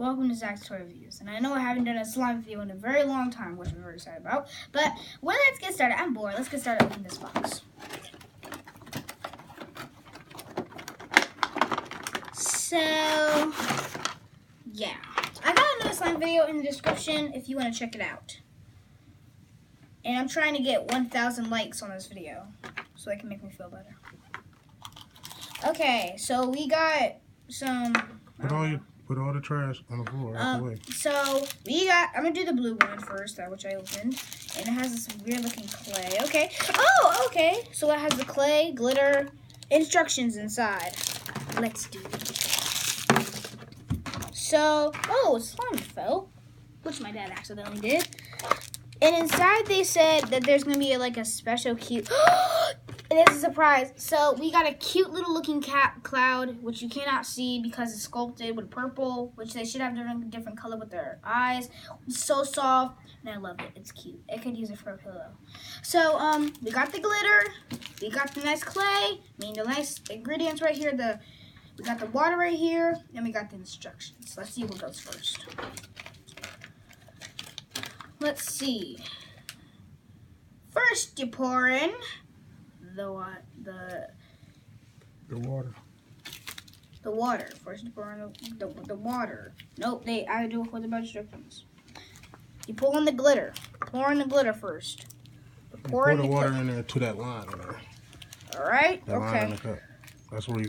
Welcome to Z.T.R Reviews. And I know I haven't done a slime video in a very long time, which I'm very excited about. But let's get started. I'm bored. Let's get started opening this box. So, yeah. I got another slime video in the description if you want to check it out. And I'm trying to get 1,000 likes on this video so it can make me feel better. Okay, so we got some... Put all the trash on the floor out the way. So I'm gonna do the blue one first, which I opened, and it has this weird looking clay. Okay. Oh, okay. So it has the clay, glitter, instructions inside. Let's do it. So, slime fell, which my dad accidentally did. And inside they said that there's gonna be like a special cute. And it's a surprise. So we got a cute little looking cloud, which you cannot see because it's sculpted with purple, which they should have different color with their eyes. It's so soft, and I love it. It's cute. I could use it for a pillow. So we got the glitter, we got the nice clay, the nice ingredients right here. We got the water right here, and we got the instructions. Let's see what goes first. Let's see. First, you pour in the water. The water. First, you pour in the water. Nope, I do it with the instructions. You pour in the glitter. Pour in the glitter first. Pour the water in there to that line in there. All right. That line in the cup. That's where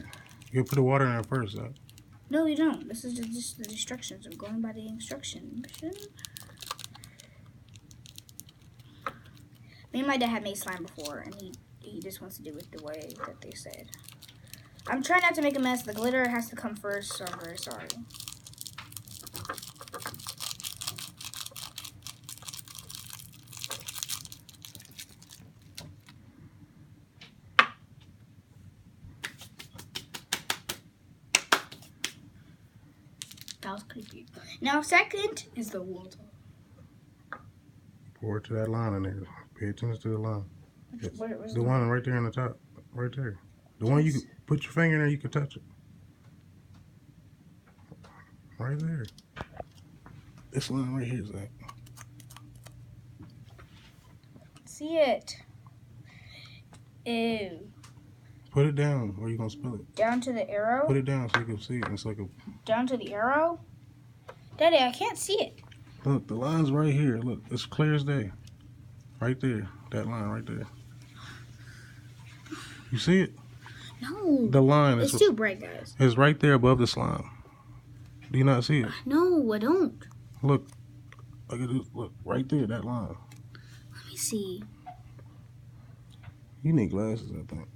you put the water in there first. Huh? No, you don't. This is just the instructions. I'm going by the instructions. Me and my dad had made slime before, and he just wants to do it the way that they said. I'm trying not to make a mess. The glitter has to come first, so I'm very sorry. That was creepy. Now, second is the water. Pour it to that line in there. Pay attention to the line. The one right there in the top. Right there. The one you can put your finger in there, you can touch it. Right there. This line right here is that. See it. Ew. Put it down or you're going to spill it. Down to the arrow? Put it down so you can see it. It's like a... Down to the arrow? Daddy, I can't see it. Look, the line's right here. Look, it's clear as day. Right there. That line right there. You see it? No. The line is... It's too bright, guys. It's right there above the slime. Do you not see it? No, I don't. Look. Look, right there, that line. Let me see. You need glasses, I think.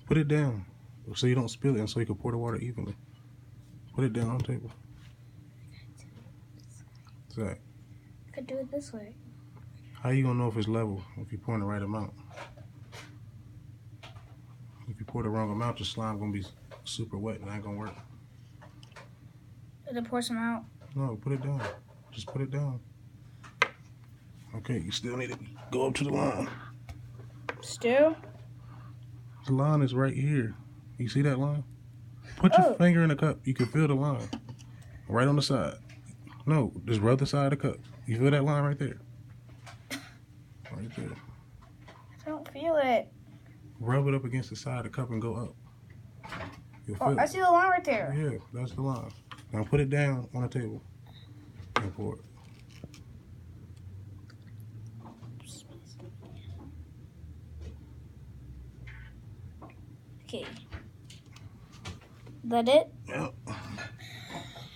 Put it down so you don't spill it and so you can pour the water evenly. Put it down on the table. What's that? I could do it this way. How you gonna know if it's level if you pour the right amount? If you pour the wrong amount, the slime gonna be super wet and it ain't gonna work. Did I pour some out? No, put it down. Just put it down. Okay, you still need to go up to the line. Still? The line is right here. You see that line? Put your finger in the cup. You can feel the line. Right on the side. No, just rub the side of the cup. You feel that line right there? Right there. I don't feel it. Rub it up against the side of the cup and go up. You'll feel I see the line right there. Yeah, that's the line. Now put it down on the table and pour it. Okay. That it? Yep.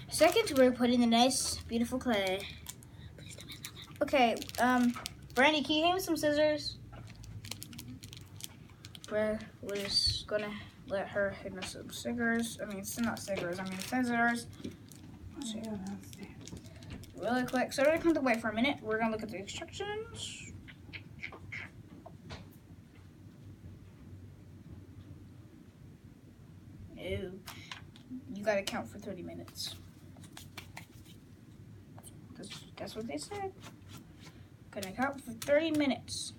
Second, we're putting the nice, beautiful clay. Okay, Brandy, can you hand me some scissors? We're just gonna let her hit us some scissors. It's not scissors, scissors. Really quick. So we're gonna come away for a minute. We're gonna look at the instructions. Ew. You gotta count for 30 minutes. That's what they said. Gonna count for 30 minutes.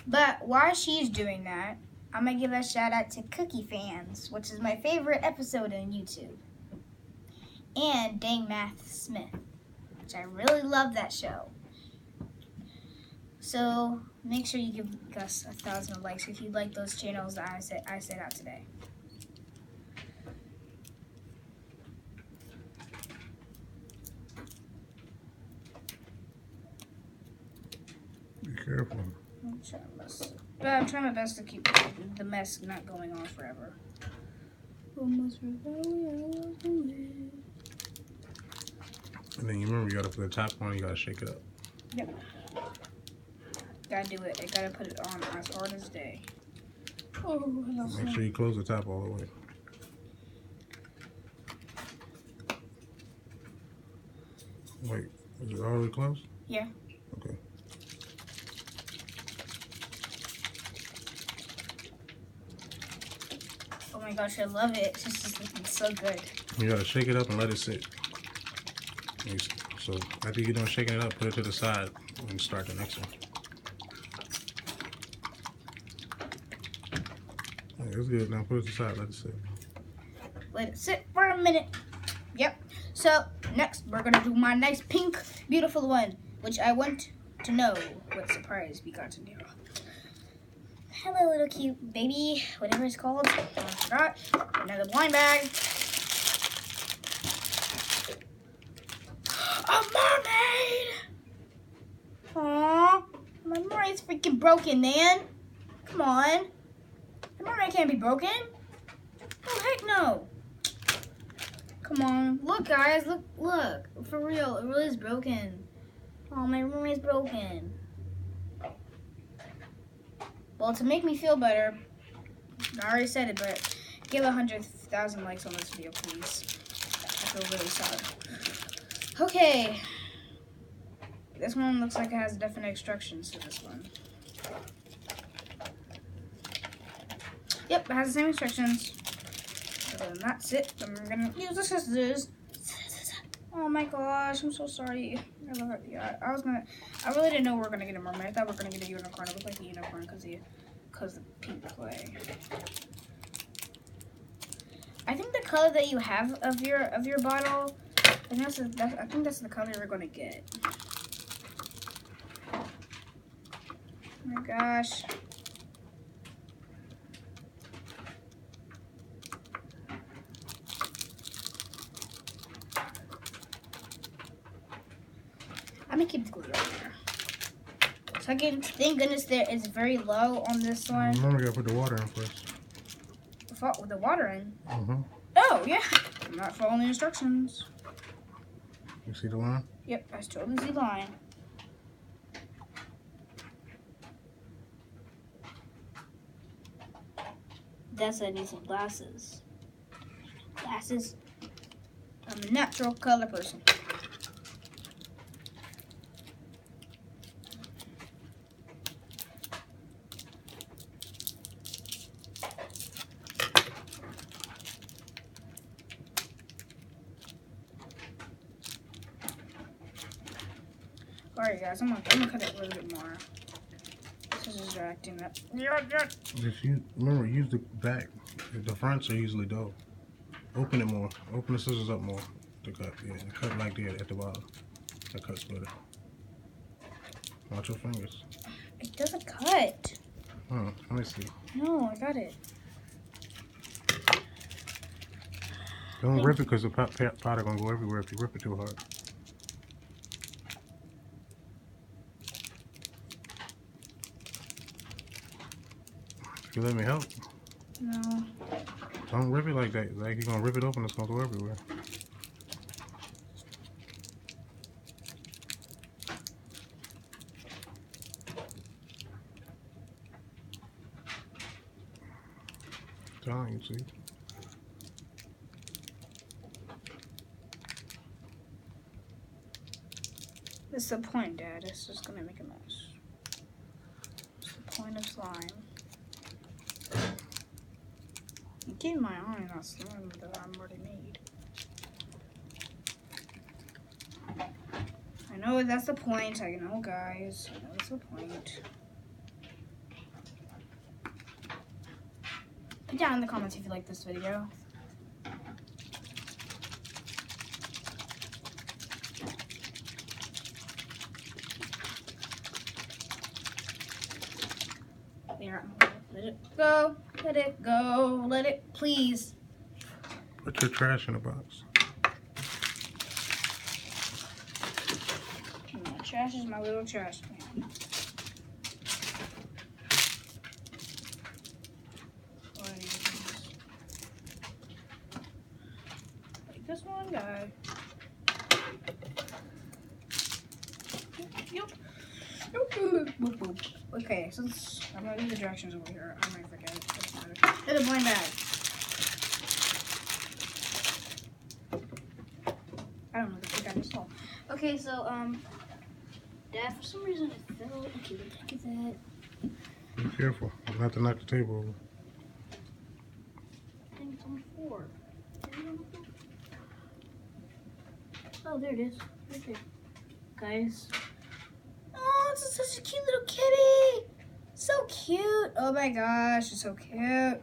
But while she's doing that, I'm gonna give a shout out to Cookie Fans, which is my favorite episode on YouTube. and Dang Math Smith, which I really love that show. So make sure you give us 1,000 likes if you like those channels that I set out today. Be careful. I'm trying my best to keep the mess not going on forever. Almost forgot where I was going. And then you remember you gotta put the top on, you gotta shake it up. Yep. Gotta do it. I gotta put it on as hard as day. Oh, Make sure you close the top all the way. Wait, is it already closed? Yeah. Okay. Oh my gosh, I love it. It's just looking so good. You gotta shake it up and let it sit. So after you're done shaking it up, put it to the side and start the next one. Okay, it's good. Now put it to the side, let it sit. Let it sit for a minute. Yep. So next we're gonna do my nice pink, beautiful one, which I want to know what surprise we got in here. Hello, little cute baby, whatever it's called. I forgot. Another blind bag. A mermaid! Aww. My mermaid's freaking broken, man. Come on. The mermaid can't be broken. Oh, heck no. Come on. Look, guys. Look. For real. It really is broken. Oh, my mermaid's broken. Well, to make me feel better, I already said it, but give 100,000 likes on this video, please. I feel really sad. Okay. This one looks like it has different instructions to this one. Yep, it has the same instructions. So that's it. I'm gonna use the scissors. Oh my gosh, I'm so sorry. I love it. Yeah, I really didn't know we were gonna get a mermaid. I thought we were gonna get a unicorn. It looked like a unicorn because the pink clay. I think the color that you have of your bottle, I think that's the color we're gonna get. Oh my gosh. I'm gonna keep the glue right there. So again, thank goodness there is very low on this one. Remember, you gotta put the water in first. With the water in? Mm-hmm. Oh, yeah. I'm not following the instructions. You see the line? Yep, I totally see the line. That's why I need some glasses. Glasses. I'm a natural color person. Alright guys, I'm gonna cut it a little bit more. This is distracting that. If you remember, use the back. The fronts are usually dull. Open it more. Open the scissors up more to cut. Yeah, cut like that at the bottom. That cuts better. Watch your fingers. It doesn't cut. Let me see. No, I got it. Don't rip it because the powder gonna go everywhere if you rip it too hard. You let me help? No. Don't rip it like that. Like you're gonna rip it open, it's gonna go everywhere. Telling you, see. What's the point, Dad? It's just gonna make a mess. What's the point of slime? You keep my eye on that slime that I've already made. I know that's the point. I know, guys. I know that's the point. Put down in the comments if you like this video. it go. Let it go. Let it, please. Put your trash in a box. My trash is my little trash can. Like this one guy. Yep. Okay, since I'm gonna do the directions over here, I might forget. It doesn't matter. There's a blind bag. I don't know the fuck I just saw. Okay, so Dad, for some reason it fell. Okay, look at that. Be careful, not to knock the table over. I think it's on the floor. Oh, there it is. Okay, guys. Oh, it's such a cute little kitty. So cute. Oh my gosh, it's so cute.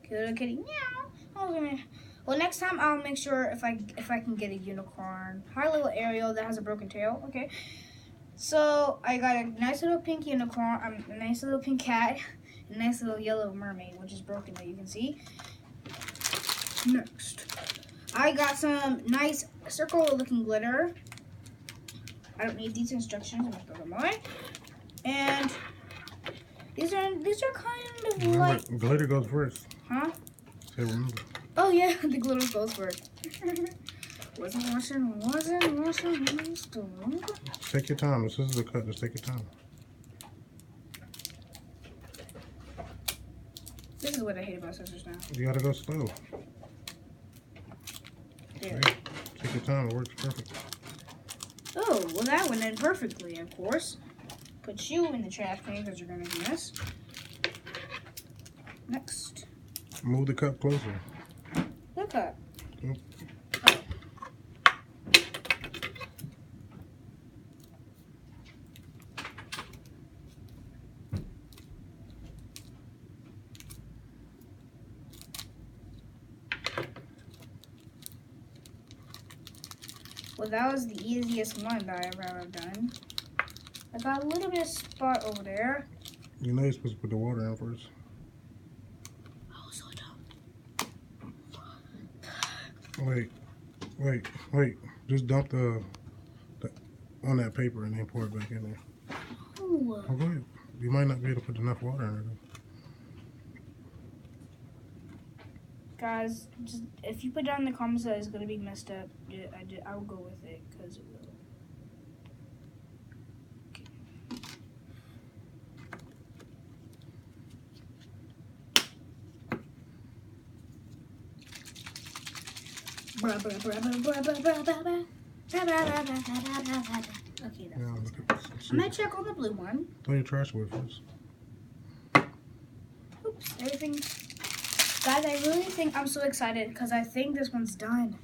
Cute little kitty. Meow. Oh, well, next time I'll make sure if I can get a unicorn. Hi, little Ariel that has a broken tail. Okay. So I got a nice little pink unicorn, a nice little pink cat, and a nice little yellow mermaid, which is broken that you can see. Next, I got some nice circle-looking glitter. I don't need these instructions. I'm gonna throw them away. And these are kind of like Glitter goes first. Huh? Say remember. Oh yeah, the glitter goes first. Wasn't washing. Take your time. This is the cut. Just take your time. This is what I hate about scissors now. You gotta go slow. There. Okay. Take your time. It works perfect. Oh, well that went in perfectly, of course. Put you in the trash can because you're gonna do this. Next. Move the cup closer. The cup. Yep. Well, that was the easiest one that I've ever done. I got a little bit of spot over there. You know you're supposed to put the water in first. Oh, so dumb. Wait. Just dump the on that paper and then pour it back in there. Oh. Oh, go ahead. You might not be able to put enough water in it. Guys, just if you put down in the comments that it's gonna be messed up, I will go with it because it will. Okay. Okay, that's Yeah, it. look at this. I'm gonna check on the blue one. Throw your trash away first. Oops, everything. Guys, I really think I'm so excited because I think this one's done.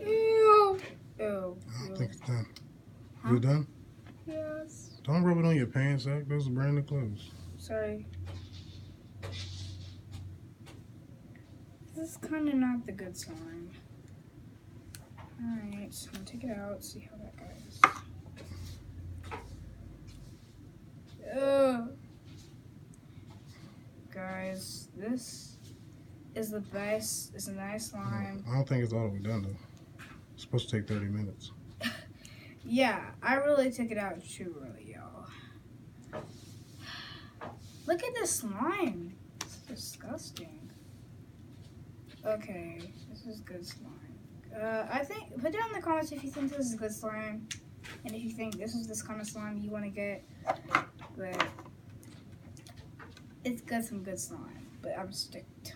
Ew. Ew. I don't think it's done. Huh? Is it done? Yes. Don't rub it on your pants, Zach. Those are brand new clothes. Sorry. This is kind of not the good slime. Alright, so I'm gonna take it out, see how that goes. Ugh. Guys, this is the best. It's a nice slime. I don't think it's all the way done, though. It's supposed to take 30 minutes. Yeah, I really took it out too early, y'all. Look at this slime. It's disgusting. Okay, this is good slime. I think, put down in the comments if you think this is good slime. And if you think this is this kind of slime you want to get. But it's got some good slime. But I'm sticked.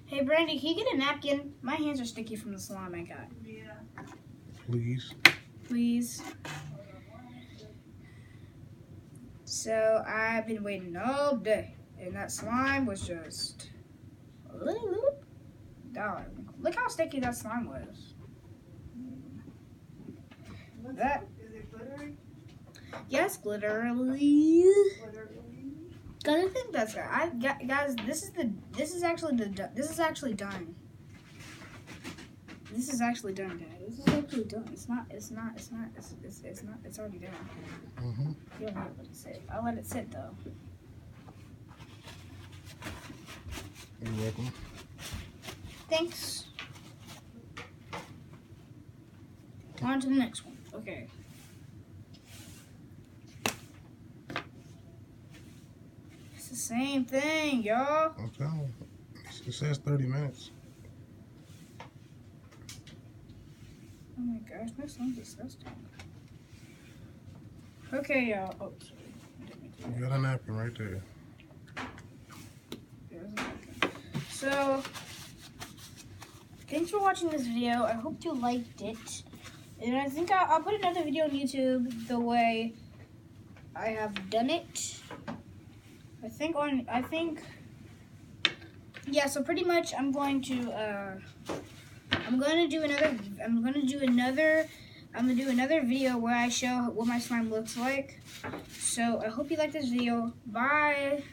Hey, Brandy, can you get a napkin? My hands are sticky from the slime I got. Yeah. Please. Please. So I've been waiting all day, and that slime was just down. Look how sticky that slime was. That Is it glittery? yes, glittery. Glittery? Cause I think that's it. Guys, this is actually done. This is actually done, Dad. This is actually done. It's already done. Mm-hmm. You don't need to let it sit. I'll let it sit, though. You're welcome. Thanks. On to the next one. Okay. It's the same thing, y'all. I'm telling you. It says 30 minutes. Oh my gosh, that sounds disgusting. Okay, y'all. Oh, sorry. I didn't mean to do You got a napkin right there. that. There's a napkin. So, thanks for watching this video. I hope you liked it. And I think I'll put another video on YouTube the way I have done it. Yeah, so pretty much I'm going to do another video where I show what my slime looks like. So I hope you like this video. Bye.